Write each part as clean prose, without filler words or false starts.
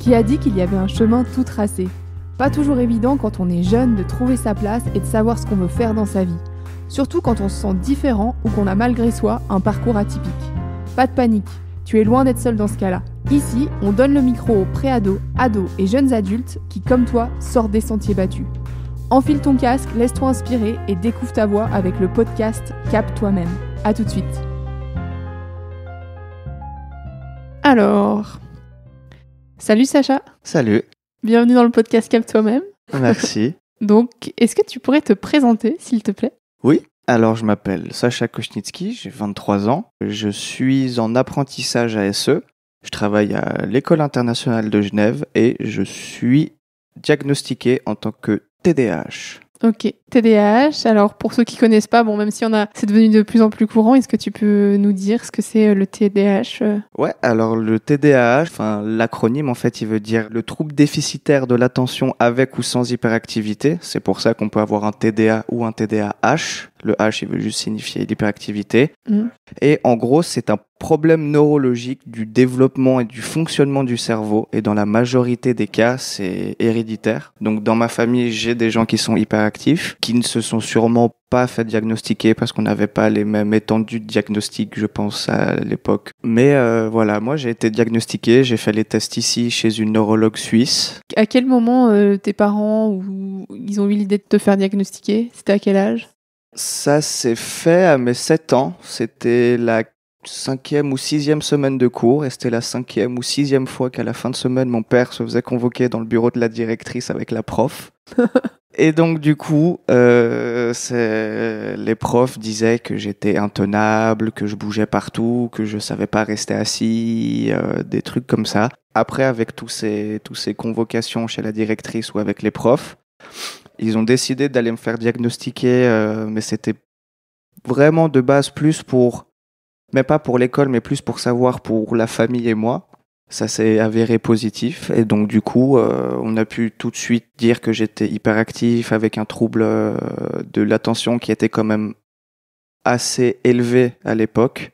Qui a dit qu'il y avait un chemin tout tracé ? Pas toujours évident quand on est jeune de trouver sa place et de savoir ce qu'on veut faire dans sa vie. Surtout quand on se sent différent ou qu'on a malgré soi un parcours atypique. Pas de panique, tu es loin d'être seul dans ce cas-là. Ici, on donne le micro aux pré-ados, ados et jeunes adultes qui, comme toi, sortent des sentiers battus. Enfile ton casque, laisse-toi inspirer et découvre ta voix avec le podcast Cap Toi-même. À tout de suite. Alors, salut Sacha. Salut. Bienvenue dans le podcast Cap Toi-même. Merci. Donc, est-ce que tu pourrais te présenter, s'il te plaît ? Oui, alors je m'appelle Sacha Kochnitsky, j'ai 23 ans. Je suis en apprentissage à SE. Je travaille à l'École internationale de Genève et je suis diagnostiqué en tant que TDAH. Ok, TDAH. Alors, pour ceux qui connaissent pas, bon, même si c'est devenu de plus en plus courant, est-ce que tu peux nous dire ce que c'est le TDAH ? Ouais, alors le TDAH, l'acronyme en fait, il veut dire le trouble déficitaire de l'attention avec ou sans hyperactivité. C'est pour ça qu'on peut avoir un TDA ou un TDAH. Le H, il veut juste signifier l'hyperactivité. Et en gros, c'est un problème neurologique du développement et du fonctionnement du cerveau. Et dans la majorité des cas, c'est héréditaire. Donc dans ma famille, j'ai des gens qui sont hyperactifs, qui ne se sont sûrement pas fait diagnostiquer parce qu'on n'avait pas les mêmes étendues de diagnostic, je pense, à l'époque. Mais voilà, moi j'ai été diagnostiqué, j'ai fait les tests ici chez une neurologue suisse. À quel moment tes parents ils ont eu l'idée de te faire diagnostiquer ? C'était à quel âge ? Ça s'est fait à mes 7 ans. C'était la 5e ou 6e semaine de cours et c'était la 5e ou 6e fois qu'à la fin de semaine, mon père se faisait convoquer dans le bureau de la directrice avec la prof. Et donc du coup, les profs disaient que j'étais intenable, que je bougeais partout, que je savais pas rester assis, des trucs comme ça. Après, avec tous ces convocations chez la directrice ou avec les profs, ils ont décidé d'aller me faire diagnostiquer, mais c'était vraiment de base plus mais pas pour l'école, mais plus pour savoir pour la famille et moi. Ça s'est avéré positif et donc du coup, on a pu tout de suite dire que j'étais hyperactif avec un trouble de l'attention qui était quand même assez élevé à l'époque.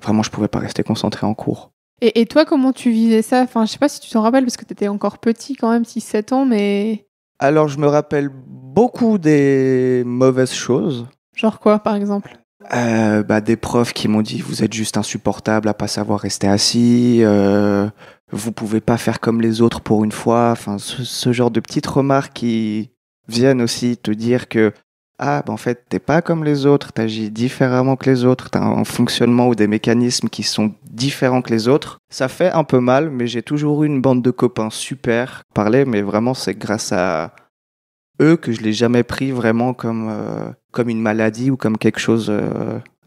Vraiment, je pouvais pas rester concentré en cours. Et toi, comment tu vivais ça ? Enfin, je sais pas si tu t'en rappelles parce que t'étais encore petit quand même, 6-7 ans, mais... Alors, je me rappelle beaucoup des mauvaises choses. Genre quoi, par exemple ? Des profs qui m'ont dit vous êtes juste insupportable à pas savoir rester assis, vous pouvez pas faire comme les autres pour une fois, enfin ce genre de petites remarques qui viennent aussi te dire que en fait t'es pas comme les autres, t'agis différemment que les autres, t'as un fonctionnement ou des mécanismes qui sont différents que les autres. Ça fait un peu mal, mais j'ai toujours eu une bande de copains super mais vraiment c'est grâce à eux que je l'ai jamais pris vraiment comme une maladie ou comme quelque chose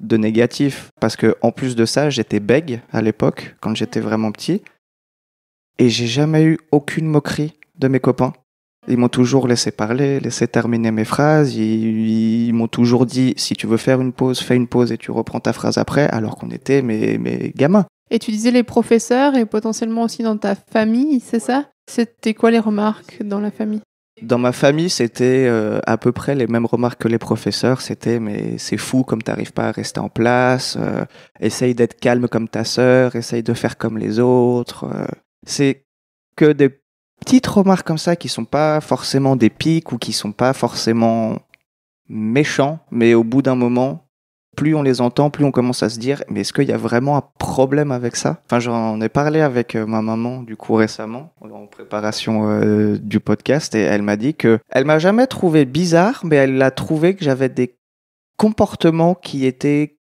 de négatif. Parce que en plus de ça, j'étais bègue à l'époque, quand j'étais vraiment petit. Et j'ai jamais eu aucune moquerie de mes copains. Ils m'ont toujours laissé parler, laissé terminer mes phrases. Ils m'ont toujours dit, si tu veux faire une pause, fais une pause et tu reprends ta phrase après, alors qu'on était mes gamins. Et tu disais les professeurs et potentiellement aussi dans ta famille, c'est ça ? C'était quoi les remarques dans la famille ? Dans ma famille, c'était à peu près les mêmes remarques que les professeurs. C'était « mais c'est fou comme t'arrives pas à rester en place, essaye d'être calme comme ta sœur, essaye de faire comme les autres. » C'est que des petites remarques comme ça qui sont pas forcément des pics ou qui sont pas forcément méchants, mais au bout d'un moment, plus on les entend, plus on commence à se dire « mais est-ce qu'il y a vraiment un problème avec ça ?» Enfin, j'en ai parlé avec ma maman, du coup, récemment, en préparation du podcast, et elle m'a dit que elle m'a jamais trouvé bizarre, mais elle a trouvé que j'avais des comportements qui étaient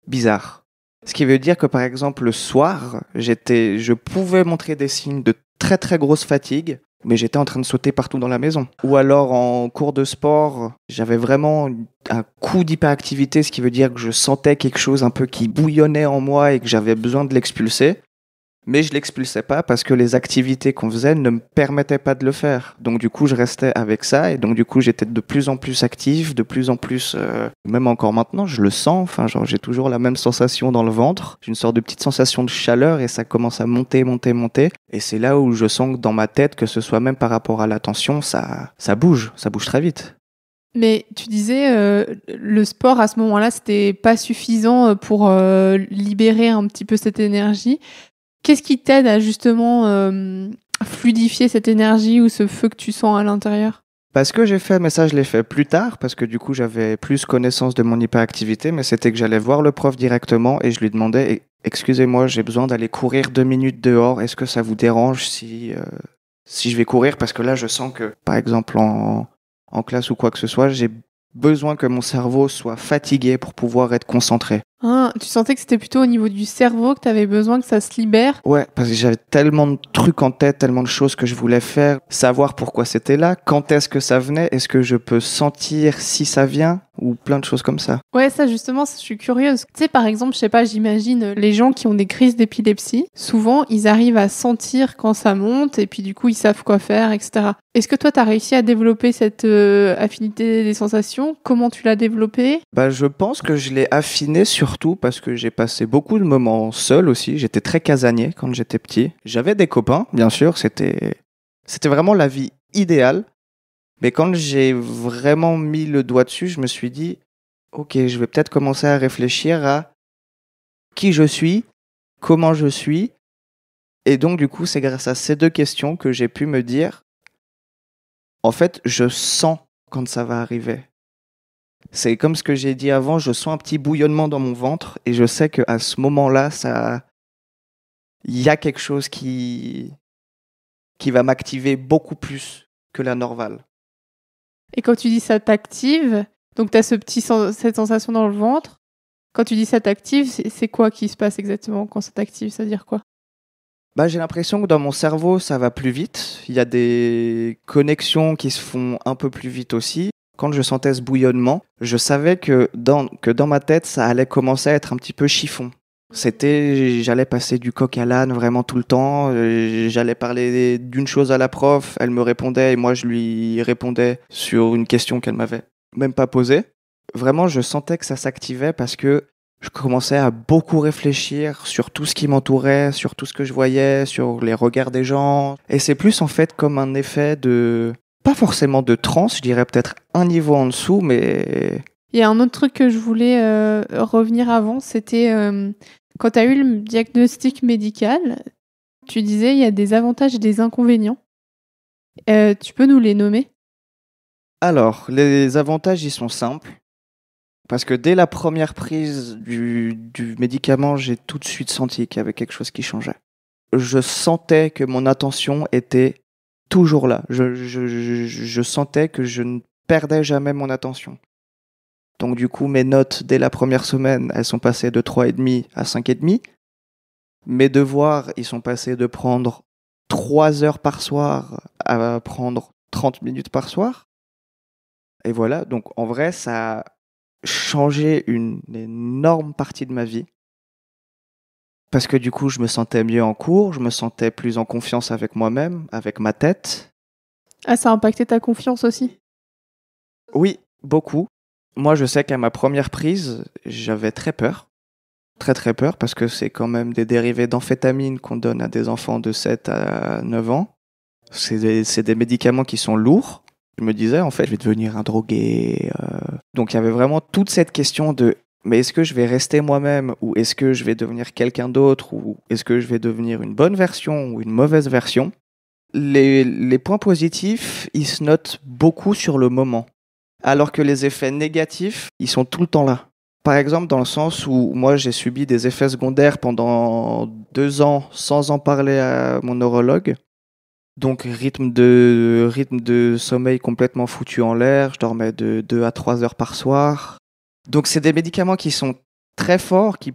bizarres. Ce qui veut dire que, par exemple, le soir, je pouvais montrer des signes de très très grosse fatigue, mais j'étais en train de sauter partout dans la maison. Ou alors en cours de sport, j'avais vraiment un coup d'hyperactivité, ce qui veut dire que je sentais quelque chose un peu qui bouillonnait en moi et que j'avais besoin de l'expulser. Mais je l'expulsais pas parce que les activités qu'on faisait ne me permettaient pas de le faire. Donc du coup, je restais avec ça et donc du coup, j'étais de plus en plus actif, de plus en plus... même encore maintenant, je le sens. Enfin, j'ai toujours la même sensation dans le ventre. J'ai une sorte de petite sensation de chaleur et ça commence à monter. Et c'est là où je sens que dans ma tête, que ce soit même par rapport à l'attention, ça bouge très vite. Mais tu disais, le sport à ce moment-là, c'était pas suffisant pour libérer un petit peu cette énergie. Qu'est-ce qui t'aide à justement fluidifier cette énergie ou ce feu que tu sens à l'intérieur? Parce que j'ai fait, mais ça je l'ai fait plus tard, parce que du coup j'avais plus connaissance de mon hyperactivité, mais c'était que j'allais voir le prof directement et je lui demandais Excusez-moi, j'ai besoin d'aller courir 2 minutes dehors, est-ce que ça vous dérange si je vais courir? Parce que là je sens que, par exemple en classe ou quoi que ce soit, j'ai besoin que mon cerveau soit fatigué pour pouvoir être concentré. Ah, tu sentais que c'était plutôt au niveau du cerveau que tu avais besoin que ça se libère? Ouais, parce que j'avais tellement de trucs en tête, tellement de choses que je voulais faire, savoir pourquoi c'était là, quand est-ce que ça venait, est-ce que je peux sentir si ça vient, ou plein de choses comme ça. Ouais, ça justement, je suis curieuse. Tu sais, par exemple, je sais pas, j'imagine les gens qui ont des crises d'épilepsie, souvent, ils arrivent à sentir quand ça monte, et puis du coup, ils savent quoi faire, etc. Est-ce que toi, t'as réussi à développer cette affinité des sensations? Comment tu l'as développée? Je pense que je l'ai affiné surtout parce que j'ai passé beaucoup de moments seul aussi. J'étais très casanier quand j'étais petit. J'avais des copains, bien sûr, c'était vraiment la vie idéale. Mais quand j'ai vraiment mis le doigt dessus, je me suis dit, ok, je vais peut-être commencer à réfléchir à qui je suis, comment je suis. Et donc, du coup, c'est grâce à ces 2 questions que j'ai pu me dire, en fait, je sens quand ça va arriver. C'est comme ce que j'ai dit avant, je sens un petit bouillonnement dans mon ventre et je sais qu'à ce moment-là, il y a quelque chose qui va m'activer beaucoup plus que la normale. Et quand tu dis ça t'active, donc t'as cette sensation dans le ventre. Quand tu dis ça t'active, c'est quoi qui se passe exactement quand ça t'active? Ça veut dire quoi? J'ai l'impression que dans mon cerveau, ça va plus vite. Il y a des connexions qui se font un peu plus vite aussi. Quand je sentais ce bouillonnement, je savais que dans ma tête, ça allait commencer à être un petit peu chiffon. J'allais passer du coq à l'âne vraiment tout le temps. J'allais parler d'une chose à la prof, elle me répondait et moi je lui répondais sur une question qu'elle m'avait même pas posée. Vraiment, je sentais que ça s'activait parce que je commençais à beaucoup réfléchir sur tout ce qui m'entourait, sur tout ce que je voyais, sur les regards des gens. Et c'est plus en fait comme un effet pas forcément de transe, je dirais peut-être un niveau en dessous, mais... Il y a un autre truc que je voulais revenir avant, c'était quand tu as eu le diagnostic médical, tu disais il y a des avantages et des inconvénients. Tu peux nous les nommer? Alors, les avantages, ils sont simples. Parce que dès la première prise du médicament, j'ai tout de suite senti qu'il y avait quelque chose qui changeait. Je sentais que mon attention était toujours là. Je sentais que je ne perdais jamais mon attention. Donc du coup, mes notes dès la première semaine, elles sont passées de 3,5 à 5,5. Mes devoirs, ils sont passés de prendre 3 heures par soir à prendre 30 minutes par soir. Et voilà, donc en vrai, ça a changé une énorme partie de ma vie. Parce que du coup, je me sentais mieux en cours, je me sentais plus en confiance avec moi-même, avec ma tête. Ah, ça a impacté ta confiance aussi? Oui, beaucoup. Moi, je sais qu'à ma première prise, j'avais très peur. Très très peur parce que c'est quand même des dérivés d'amphétamine qu'on donne à des enfants de 7 à 9 ans. C'est des médicaments qui sont lourds. Je me disais, en fait, je vais devenir un drogué. Donc, il y avait vraiment toute cette question de mais est-ce que je vais rester moi-même ou est-ce que je vais devenir quelqu'un d'autre ou est-ce que je vais devenir une bonne version ou une mauvaise version? Les points positifs, ils se notent beaucoup sur le moment. Alors que les effets négatifs, ils sont tout le temps là. Par exemple, dans le sens où moi, j'ai subi des effets secondaires pendant 2 ans sans en parler à mon neurologue. Donc, rythme de sommeil complètement foutu en l'air. Je dormais de 2 à 3 heures par soir. Donc, c'est des médicaments qui sont très forts, qui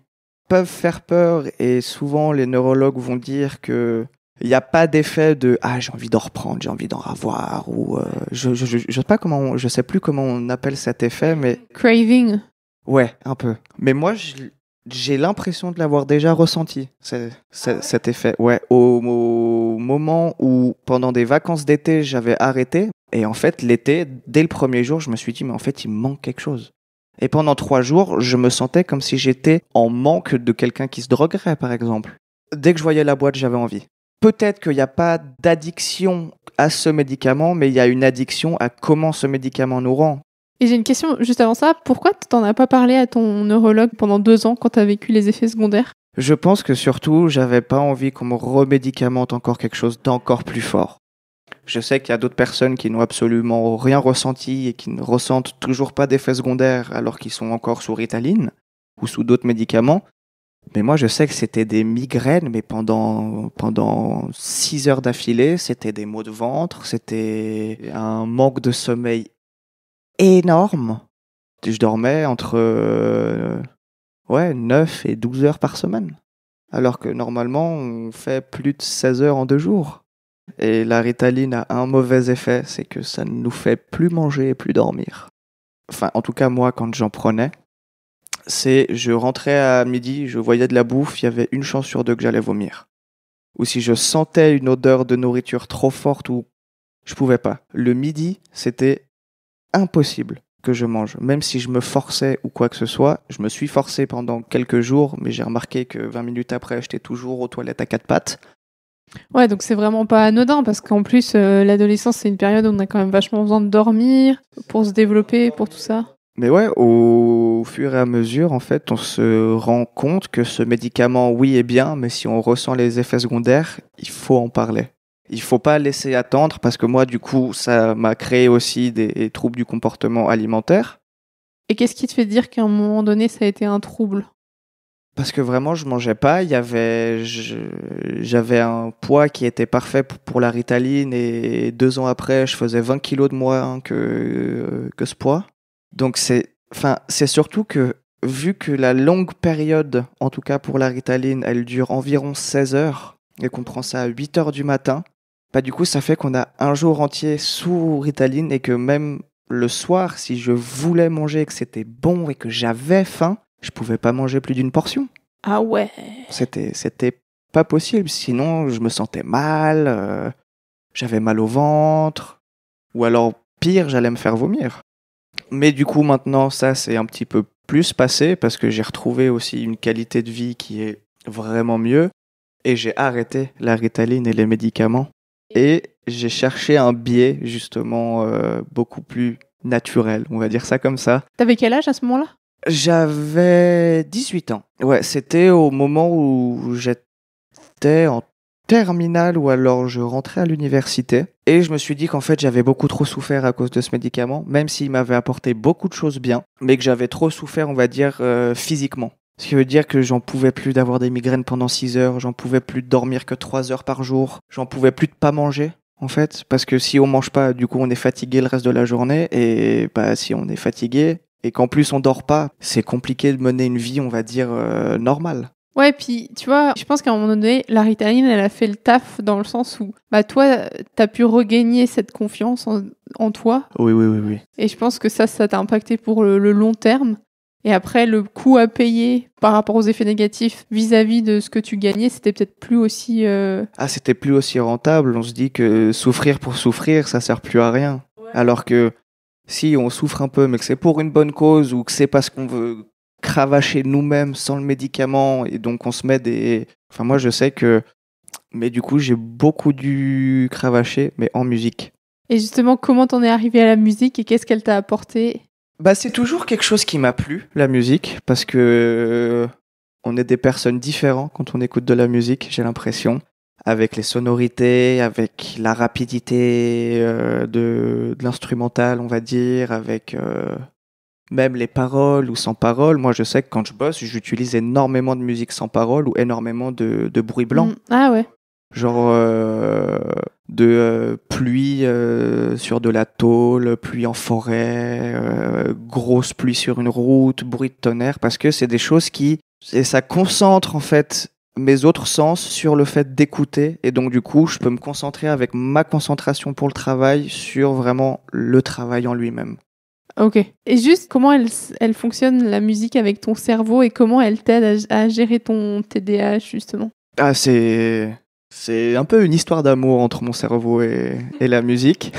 peuvent faire peur. Et souvent, les neurologues vont dire que il n'y a pas d'effet de « Ah, j'ai envie d'en reprendre, j'ai envie d'en revoir » ou je sais plus comment on appelle cet effet, mais... Craving. Ouais, un peu. Mais moi, j'ai l'impression de l'avoir déjà ressenti, cet effet. Ouais, au moment où, pendant des vacances d'été, j'avais arrêté. Et en fait, l'été, dès le premier jour, je me suis dit « Mais en fait, il me manque quelque chose. » Et pendant 3 jours, je me sentais comme si j'étais en manque de quelqu'un qui se droguerait, par exemple. Dès que je voyais la boîte, j'avais envie. Peut-être qu'il n'y a pas d'addiction à ce médicament, mais il y a une addiction à comment ce médicament nous rend. Et j'ai une question juste avant ça. Pourquoi tu n'en as pas parlé à ton neurologue pendant 2 ans quand tu as vécu les effets secondaires? Je pense que surtout, j'avais pas envie qu'on me remédicamente encore quelque chose d'encore plus fort. Je sais qu'il y a d'autres personnes qui n'ont absolument rien ressenti et qui ne ressentent toujours pas d'effets secondaires alors qu'ils sont encore sous Ritaline ou sous d'autres médicaments. Mais moi, je sais que c'était des migraines, mais pendant 6 heures d'affilée, c'était des maux de ventre, c'était un manque de sommeil énorme. Je dormais entre 9 et 12 heures par semaine. Alors que normalement, on fait plus de 16 heures en 2 jours. Et la Ritaline a un mauvais effet, c'est que ça ne nous fait plus manger et plus dormir. Enfin, en tout cas, moi, quand j'en prenais, je rentrais à midi, je voyais de la bouffe, il y avait une chance sur deux que j'allais vomir. Ou si je sentais une odeur de nourriture trop forte, ou je pouvais pas. Le midi, c'était impossible que je mange. Même si je me forçais ou quoi que ce soit, je me suis forcé pendant quelques jours, mais j'ai remarqué que 20 minutes après, j'étais toujours aux toilettes à quatre pattes. Ouais, donc c'est vraiment pas anodin parce qu'en plus, l'adolescence, c'est une période où on a quand même vachement besoin de dormir pour se développer, pour tout ça. Mais ouais, au fur et à mesure, en fait, on se rend compte que ce médicament, oui, est bien, mais si on ressent les effets secondaires, il faut en parler. Il faut pas laisser attendre parce que moi, du coup, ça m'a créé aussi des troubles du comportement alimentaire. Et qu'est-ce qui te fait dire qu'à un moment donné, ça a été un trouble? Parce que vraiment, je mangeais pas. J'avais un poids qui était parfait pour la Ritaline et 2 ans après, je faisais 20 kilos de moins que ce poids. Donc c'est surtout que, vu que la longue période, en tout cas pour la Ritaline, elle dure environ 16 heures et qu'on prend ça à 8 heures du matin, bah du coup, ça fait qu'on a un jour entier sous Ritaline et que même le soir, si je voulais manger et que c'était bon et que j'avais faim, je pouvais pas manger plus d'une portion. Ah ouais. C'était pas possible. Sinon, je me sentais mal, j'avais mal au ventre, ou alors pire, j'allais me faire vomir. Mais du coup, maintenant, ça, c'est un petit peu plus passé parce que j'ai retrouvé aussi une qualité de vie qui est vraiment mieux et j'ai arrêté la Ritaline et les médicaments et j'ai cherché un biais justement beaucoup plus naturel, on va dire ça comme ça. T'avais quel âge à ce moment-là? J'avais 18 ans. Ouais, c'était au moment où j'étais en terminale ou alors je rentrais à l'université. Et je me suis dit qu'en fait, j'avais beaucoup trop souffert à cause de ce médicament, même s'il m'avait apporté beaucoup de choses bien, mais que j'avais trop souffert, on va dire, physiquement. Ce qui veut dire que j'en pouvais plus d'avoir des migraines pendant 6 heures, j'en pouvais plus de dormir que 3 heures par jour, j'en pouvais plus de pas manger. En fait, parce que si on mange pas, du coup, on est fatigué le reste de la journée, et bah, si on est fatigué, et qu'en plus on dort pas, c'est compliqué de mener une vie, on va dire, normale. Ouais, puis tu vois, je pense qu'à un moment donné, la Ritaline, elle a fait le taf dans le sens où, bah toi, t'as pu regagner cette confiance en toi. Oui. Et je pense que ça t'a impacté pour le long terme. Et après, le coût à payer par rapport aux effets négatifs vis-à-vis de ce que tu gagnais, c'était peut-être plus aussi... Ah, c'était plus aussi rentable. On se dit que souffrir pour souffrir, ça sert plus à rien. Ouais. Alors que si on souffre un peu, mais que c'est pour une bonne cause ou que c'est parce qu'on veut cravacher nous-mêmes sans le médicament et donc on se met des... Enfin, moi, je sais que... Mais du coup, j'ai beaucoup dû cravacher, mais en musique. Et justement, comment t'en es arrivé à la musique et qu'est-ce qu'elle t'a apporté ? Bah, c'est toujours quelque chose qui m'a plu, la musique, parce que on est des personnes différentes quand on écoute de la musique, j'ai l'impression, avec les sonorités, avec la rapidité de l'instrumental, on va dire, avec même les paroles ou sans paroles. Moi, je sais que quand je bosse, j'utilise énormément de musique sans paroles ou énormément de bruit blanc. Ah ouais. Genre de pluie sur de la tôle, pluie en forêt, grosse pluie sur une route, bruit de tonnerre, parce que c'est des choses et ça concentre en fait mes autres sens sur le fait d'écouter, et donc du coup je peux me concentrer avec ma concentration pour le travail sur vraiment le travail en lui-même. Ok. Et juste, comment elle fonctionne la musique avec ton cerveau et comment elle t'aide à gérer ton TDAH justement ? Ah, c'est un peu une histoire d'amour entre mon cerveau et la musique.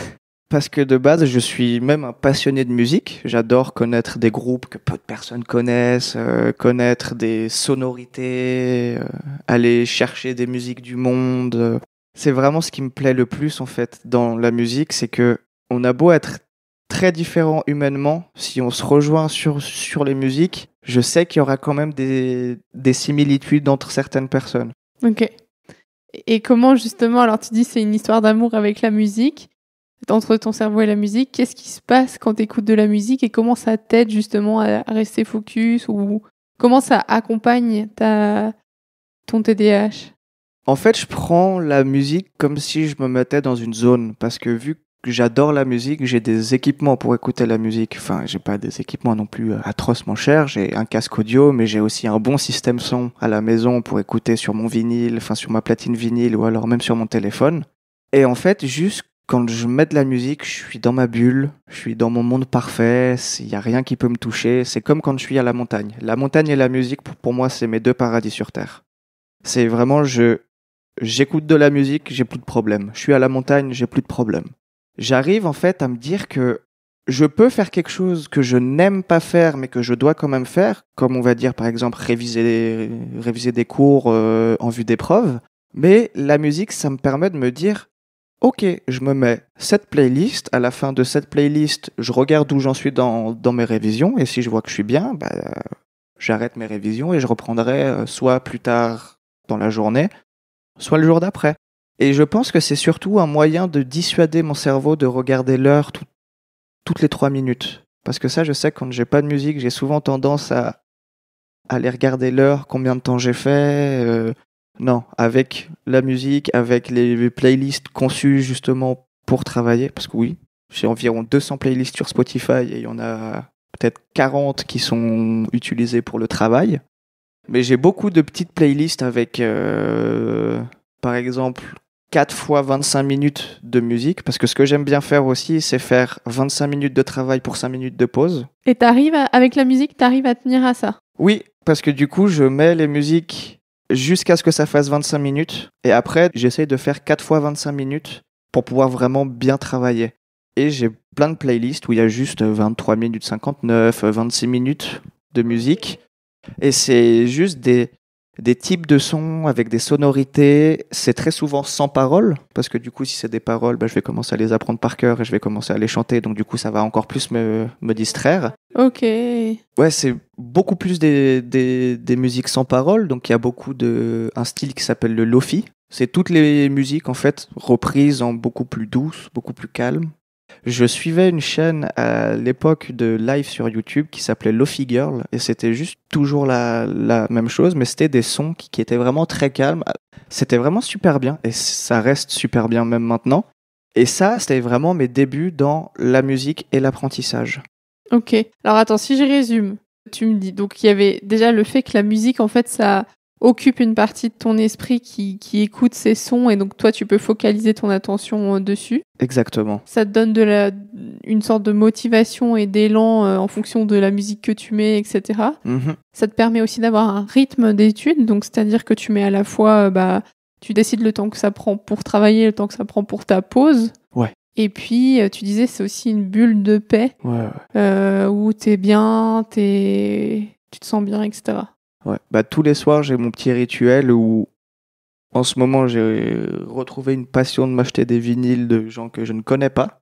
Parce que de base, je suis même un passionné de musique. J'adore connaître des groupes que peu de personnes connaissent, connaître des sonorités, aller chercher des musiques du monde. C'est vraiment ce qui me plaît le plus en fait dans la musique, c'est que on a beau être très différents humainement, si on se rejoint sur les musiques, je sais qu'il y aura quand même des similitudes entre certaines personnes. Ok. Et comment justement, alors tu dis c'est une histoire d'amour avec la musique, entre ton cerveau et la musique, qu'est-ce qui se passe quand tu écoutes de la musique et comment ça t'aide justement à rester focus ou comment ça accompagne ton TDAH? En fait, je prends la musique comme si je me mettais dans une zone, parce que vu que j'adore la musique, j'ai des équipements pour écouter la musique. Enfin, j'ai pas des équipements non plus atrocement chers, j'ai un casque audio, mais j'ai aussi un bon système son à la maison pour écouter sur mon vinyle, enfin sur ma platine vinyle ou alors même sur mon téléphone. Et en fait, juste quand je mets de la musique, je suis dans ma bulle, je suis dans mon monde parfait, il n'y a rien qui peut me toucher. C'est comme quand je suis à la montagne. La montagne et la musique, pour moi, c'est mes deux paradis sur Terre. C'est vraiment, j'écoute de la musique, j'ai plus de problème. Je suis à la montagne, j'ai plus de problème. J'arrive en fait à me dire que je peux faire quelque chose que je n'aime pas faire, mais que je dois quand même faire, comme on va dire par exemple réviser des cours en vue d'épreuves. Mais la musique, ça me permet de me dire, ok, je me mets cette playlist, à la fin de cette playlist, je regarde où j'en suis dans mes révisions, et si je vois que je suis bien, j'arrête mes révisions et je reprendrai soit plus tard dans la journée, soit le jour d'après. Et je pense que c'est surtout un moyen de dissuader mon cerveau de regarder l'heure toutes les 3 minutes. Parce que ça, je sais que quand j'ai pas de musique, j'ai souvent tendance à aller regarder l'heure, combien de temps j'ai fait. Non, avec la musique, avec les playlists conçues justement pour travailler, parce que oui, j'ai environ 200 playlists sur Spotify et il y en a peut-être 40 qui sont utilisées pour le travail. Mais j'ai beaucoup de petites playlists avec, par exemple, 4 fois 25 minutes de musique, parce que ce que j'aime bien faire aussi, c'est faire 25 minutes de travail pour 5 minutes de pause. Et avec la musique, t'arrives à tenir à ça? Oui, parce que du coup, je mets les musiques jusqu'à ce que ça fasse 25 minutes, et après, j'essaye de faire 4 fois 25 minutes pour pouvoir vraiment bien travailler. Et j'ai plein de playlists où il y a juste 23 minutes 59, 26 minutes de musique, et c'est juste des types de sons avec des sonorités. C'est très souvent sans paroles, parce que du coup, si c'est des paroles, je vais commencer à les apprendre par cœur et je vais commencer à les chanter, donc du coup, ça va encore plus me distraire. Ok. Ouais, c'est beaucoup plus des musiques sans paroles, donc il y a un style qui s'appelle le lofi. C'est toutes les musiques, en fait, reprises en beaucoup plus douce, beaucoup plus calme. Je suivais une chaîne à l'époque de live sur YouTube qui s'appelait Lofi Girl et c'était juste toujours la même chose, mais c'était des sons qui étaient vraiment très calmes. C'était vraiment super bien et ça reste super bien même maintenant. Et ça, c'était vraiment mes débuts dans la musique et l'apprentissage. Ok. Alors attends, si je résume, tu me dis, donc il y avait déjà le fait que la musique, en fait, ça occupe une partie de ton esprit qui écoute ces sons et donc toi, tu peux focaliser ton attention dessus. Exactement. Ça te donne une sorte de motivation et d'élan en fonction de la musique que tu mets, etc. Mm-hmm. Ça te permet aussi d'avoir un rythme d'études, donc c'est-à-dire que tu mets à la fois, tu décides le temps que ça prend pour travailler, le temps que ça prend pour ta pause. Ouais. Et puis, tu disais, c'est aussi une bulle de paix où t'es bien, tu te sens bien, etc. Ouais. Tous les soirs, j'ai mon petit rituel où, en ce moment, j'ai retrouvé une passion de m'acheter des vinyles de gens que je ne connais pas.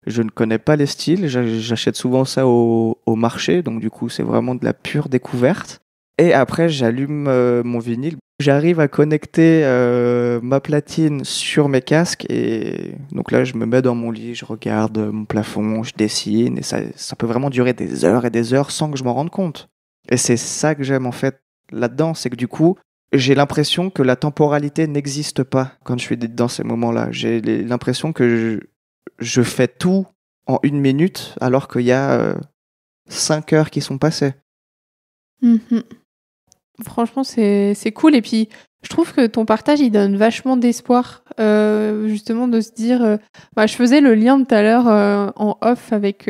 Je ne connais pas les styles, j'achète souvent ça au marché, donc du coup, c'est vraiment de la pure découverte. Et après, j'allume mon vinyle. J'arrive à connecter ma platine sur mes casques et donc là, je me mets dans mon lit, je regarde mon plafond, je dessine et ça peut vraiment durer des heures et des heures sans que je m'en rende compte. Et c'est ça que j'aime en fait là-dedans, c'est que du coup, j'ai l'impression que la temporalité n'existe pas quand je suis dans ces moments-là. J'ai l'impression que je fais tout en 1 minute alors qu'il y a 5 heures qui sont passées. Mm-hmm. Franchement, c'est cool. Et puis, je trouve que ton partage, il donne vachement d'espoir. Justement, de se dire... je faisais le lien tout à l'heure en off avec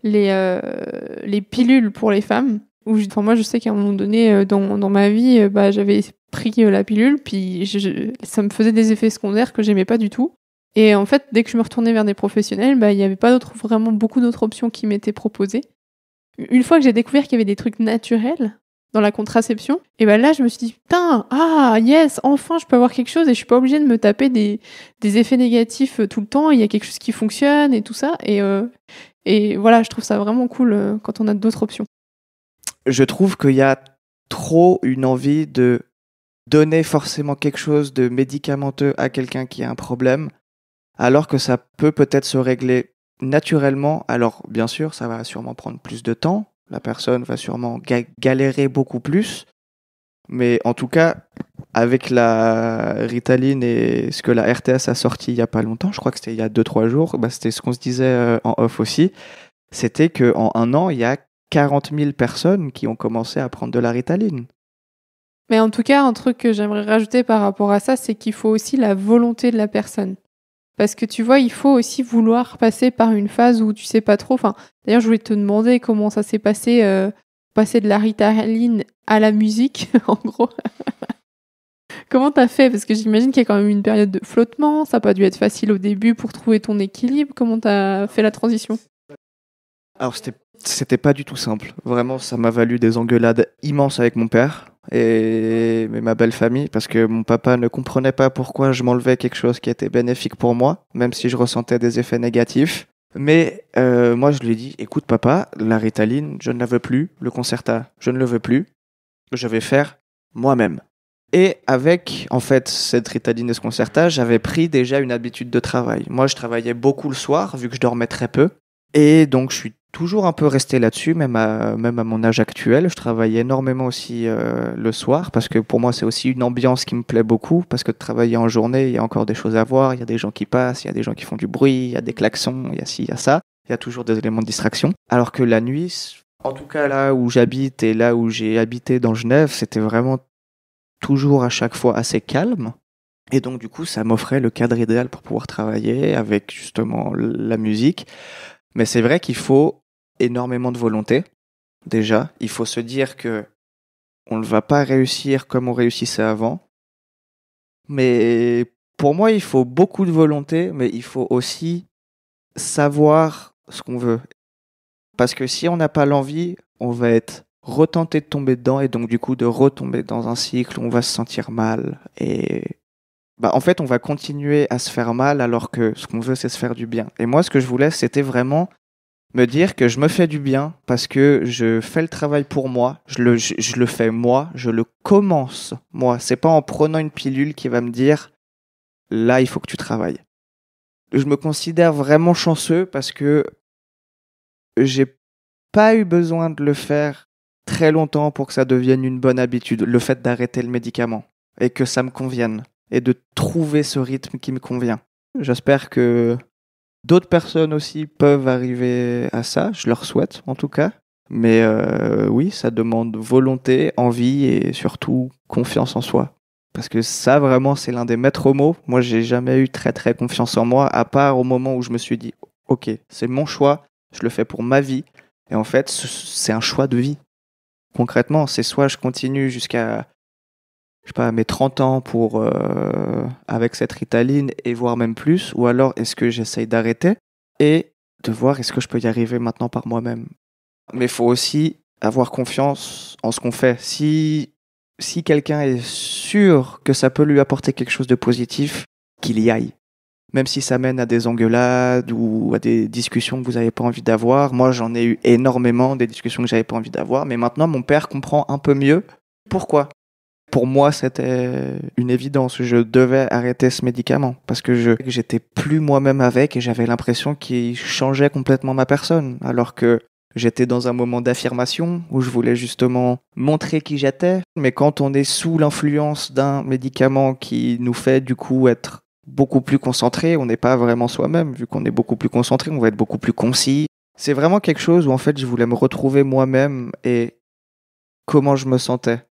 les pilules pour les femmes. Moi, je sais qu'à un moment donné, dans ma vie, j'avais pris la pilule, puis ça me faisait des effets secondaires que j'aimais pas du tout. Et en fait, dès que je me retournais vers des professionnels, il n'y avait pas vraiment beaucoup d'autres options qui m'étaient proposées. Une fois que j'ai découvert qu'il y avait des trucs naturels, dans la contraception. Et ben là, je me suis dit, putain, yes, enfin, je peux avoir quelque chose et je suis pas obligée de me taper des effets négatifs tout le temps. Il y a quelque chose qui fonctionne et tout ça. Et voilà, je trouve ça vraiment cool quand on a d'autres options. Je trouve qu'il y a trop une envie de donner forcément quelque chose de médicamenteux à quelqu'un qui a un problème, alors que ça peut peut-être se régler naturellement. Alors, bien sûr, ça va sûrement prendre plus de temps. La personne va sûrement galérer beaucoup plus. Mais en tout cas, avec la Ritaline et ce que la RTS a sorti il n'y a pas longtemps, je crois que c'était il y a 2-3 jours, c'était ce qu'on se disait en off aussi, c'était qu'en un an, il y a 40 000 personnes qui ont commencé à prendre de la Ritaline. Mais en tout cas, un truc que j'aimerais rajouter par rapport à ça, c'est qu'il faut aussi la volonté de la personne. Parce que tu vois, il faut aussi vouloir passer par une phase où tu sais pas trop. Enfin, d'ailleurs, je voulais te demander comment ça s'est passé, passer de la Ritaline à la musique, en gros. Comment t'as fait? Parce que j'imagine qu'il y a quand même une période de flottement. Ça n'a pas dû être facile au début pour trouver ton équilibre. Comment t'as fait la transition? Alors, c'était pas du tout simple. Vraiment, ça m'a valu des engueulades immenses avec mon père et ma belle famille, parce que mon papa ne comprenait pas pourquoi je m'enlevais quelque chose qui était bénéfique pour moi, même si je ressentais des effets négatifs. Mais moi, je lui ai dit, écoute papa, la Ritaline, je ne la veux plus. Le Concerta, je ne le veux plus. Je vais faire moi-même. Et avec, en fait, cette Ritaline et ce Concerta, j'avais pris déjà une habitude de travail. Moi, je travaillais beaucoup le soir, vu que je dormais très peu. Et donc, je suis toujours un peu resté là-dessus, même à mon âge actuel. Je travaille énormément aussi le soir, parce que pour moi, c'est aussi une ambiance qui me plaît beaucoup, parce que de travailler en journée, il y a encore des choses à voir, il y a des gens qui passent, il y a des gens qui font du bruit, il y a des klaxons, il y a ci, il y a ça. Il y a toujours des éléments de distraction. Alors que la nuit, en tout cas là où j'habite et là où j'ai habité dans Genève, c'était vraiment toujours à chaque fois assez calme. Et donc du coup, ça m'offrait le cadre idéal pour pouvoir travailler avec justement la musique. Mais c'est vrai qu'il faut énormément de volonté. Déjà, il faut se dire que on ne va pas réussir comme on réussissait avant. Mais pour moi, il faut beaucoup de volonté, mais il faut aussi savoir ce qu'on veut. Parce que si on n'a pas l'envie, on va être retenté de tomber dedans et donc du coup de retomber dans un cycle où on va se sentir mal. Et en fait, on va continuer à se faire mal alors que ce qu'on veut, c'est se faire du bien. Et moi, ce que je voulais, c'était vraiment me dire que je me fais du bien parce que je fais le travail pour moi, je le fais moi, je le commence moi. C'est pas en prenant une pilule qui va me dire là, il faut que tu travailles. Je me considère vraiment chanceux parce que j'ai pas eu besoin de le faire très longtemps pour que ça devienne une bonne habitude, le fait d'arrêter le médicament et que ça me convienne et de trouver ce rythme qui me convient. J'espère que d'autres personnes aussi peuvent arriver à ça, je leur souhaite en tout cas. Mais oui, ça demande volonté, envie et surtout confiance en soi. Parce que ça, vraiment, c'est l'un des maîtres mots. Moi, j'ai jamais eu très très confiance en moi, à part au moment où je me suis dit, ok, c'est mon choix, je le fais pour ma vie. Et en fait, c'est un choix de vie. Concrètement, c'est soit je continue jusqu'à, je sais pas, mes 30 ans pour, avec cette Ritaline et voire même plus, ou alors est-ce que j'essaye d'arrêter et de voir est-ce que je peux y arriver maintenant par moi-même. Mais il faut aussi avoir confiance en ce qu'on fait. Si quelqu'un est sûr que ça peut lui apporter quelque chose de positif, qu'il y aille. Même si ça mène à des engueulades ou à des discussions que vous n'avez pas envie d'avoir. Moi, j'en ai eu énormément, des discussions que j'avais pas envie d'avoir. Mais maintenant, mon père comprend un peu mieux pourquoi. Pour moi, c'était une évidence. Je devais arrêter ce médicament parce que j'étais plus moi-même avec et j'avais l'impression qu'il changeait complètement ma personne. Alors que j'étais dans un moment d'affirmation où je voulais justement montrer qui j'étais. Mais quand on est sous l'influence d'un médicament qui nous fait du coup être beaucoup plus concentré, on n'est pas vraiment soi-même. Vu qu'on est beaucoup plus concentré, on va être beaucoup plus concis. C'est vraiment quelque chose où en fait je voulais me retrouver moi-même et comment je me sentais.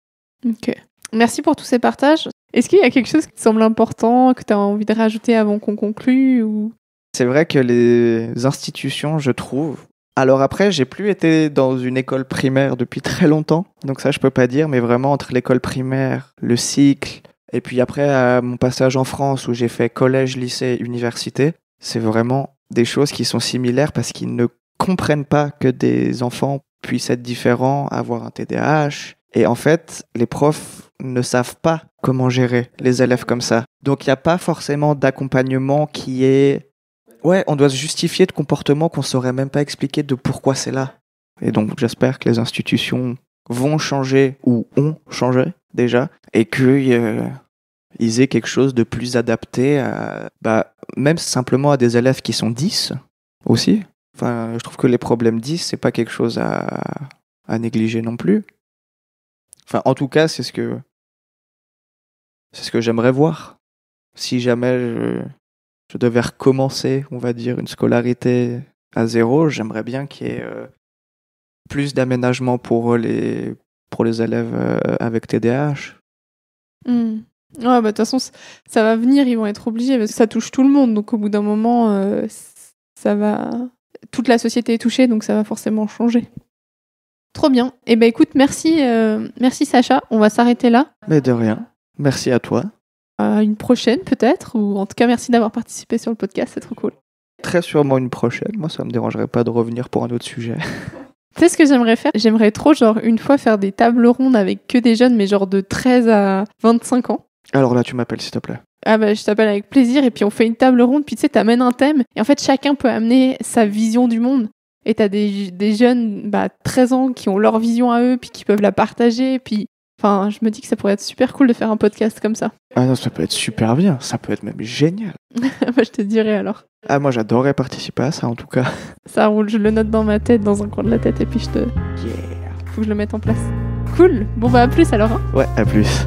Ok. Merci pour tous ces partages. Est-ce qu'il y a quelque chose qui te semble important, que tu as envie de rajouter avant qu'on conclue ou... C'est vrai que les institutions, je trouve... Alors après, j'ai plus été dans une école primaire depuis très longtemps, donc ça je peux pas dire, mais vraiment entre l'école primaire, le cycle, et puis après à mon passage en France où j'ai fait collège, lycée, université, c'est vraiment des choses qui sont similaires parce qu'ils ne comprennent pas que des enfants puissent être différents, avoir un TDAH, Et en fait, les profs ne savent pas comment gérer les élèves comme ça. Donc il n'y a pas forcément d'accompagnement qui est... Ouais, on doit se justifier de comportements qu'on ne saurait même pas expliquer de pourquoi c'est là. Et donc j'espère que les institutions vont changer ou ont changé déjà et qu'ils aient quelque chose de plus adapté à, même simplement à des élèves qui sont 10 aussi. Enfin, je trouve que les problèmes 10, c'est pas quelque chose à négliger non plus. Enfin, en tout cas, c'est ce que j'aimerais voir. Si jamais je devais recommencer, on va dire, une scolarité à 0, j'aimerais bien qu'il y ait plus d'aménagement pour les élèves avec TDAH. Ouais, bah de toute façon, ça va venir, ils vont être obligés, parce que ça touche tout le monde. Donc au bout d'un moment, ça va... Toute la société est touchée, donc ça va forcément changer. Trop bien. Eh ben écoute, merci Sacha. On va s'arrêter là. Mais de rien. Merci à toi. À une prochaine peut-être, ou en tout cas merci d'avoir participé sur le podcast, c'est trop cool. Très sûrement une prochaine. Moi, ça me dérangerait pas de revenir pour un autre sujet. Tu sais ce que j'aimerais faire ? J'aimerais trop, genre, une fois faire des tables rondes avec que des jeunes, mais genre de 13 à 25 ans. Alors là, tu m'appelles, s'il te plaît. Ah bah, je t'appelle avec plaisir, et puis on fait une table ronde, puis tu sais, t'amènes un thème, et en fait, chacun peut amener sa vision du monde. Et t'as des jeunes, 13 ans, qui ont leur vision à eux, puis qui peuvent la partager, puis... Enfin, je me dis que ça pourrait être super cool de faire un podcast comme ça. Ah non, ça peut être super bien, ça peut être même génial. Bah, je te dirai alors. Ah, moi j'adorerais participer à ça en tout cas. Ça roule, je le note dans ma tête, dans un coin de la tête, et puis Yeah. faut que je le mette en place. Cool. Bon bah à plus alors. Hein. Ouais, à plus.